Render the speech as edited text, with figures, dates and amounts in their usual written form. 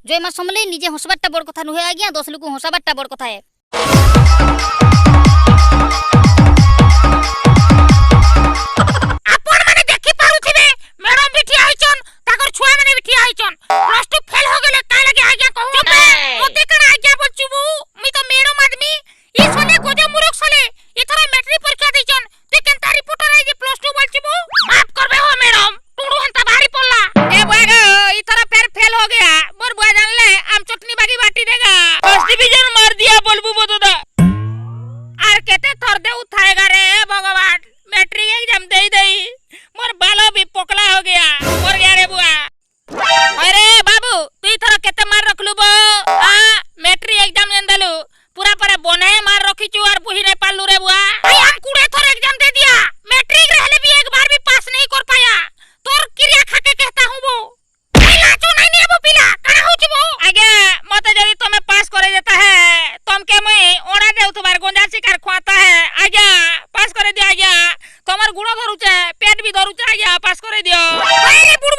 जय मां समले निजे हसबारटा बड़ कथा नुहे आज्ञा 10 लोक हसाबारटा बड़ कथा है। आपण माने देखि पारुथिबे मैडम भी ठिया आइछन ताकर छुआ माने भी ठिया आइछन प्लस 2 फेल हो गेले का लगे आज्ञा कहू ओते कण आज्ञा बोलचुबू मी तो मैडम आदमी ई सोने गोजे मूर्ख सले इथरा मैट्रिक परीक्षा दैछन ते केनता रिपोर्टर आई जे प्लस 2 बोलचुबू माफ करबे हो मैडम टुडू हंता भारी पड़ला ए बागो इथरा फिर फेल हो गया मोर बुआ जान ले आम चटनी बागी बाटी देगा फर्स्ट डिवीजन मार दिया बोलबू बतदा आर केते थर दे उठाएगा रे भगवान मैट्रिक एग्जाम दे मोर बालो भी पोकला हो गया मर गया रे बुआ। अरे बाबू तू इथर केते मार रखलु बो आ मैट्रिक एग्जाम देलु पूरा पर बने मार रखिचु और बुही नहीं पालू रे बुआ आई हम कुड़े थर एग्जाम दे दिया मैट्रिक रहले भी एक बार भी पास नहीं कर पाया तोर क्रिया खाके कहता हूं वो लाचो नहीं अब पिला कहां होछ बो आगे मते जदी तुम्हें पास करे देता है तुमके मैं ओड़ा दे उतबार गोंजा शिकार खुआता है आगे पास करे दिया आगे तमर गुण धरुचे पेट भी धरुचे आगे पास करे दियो अरे बुड़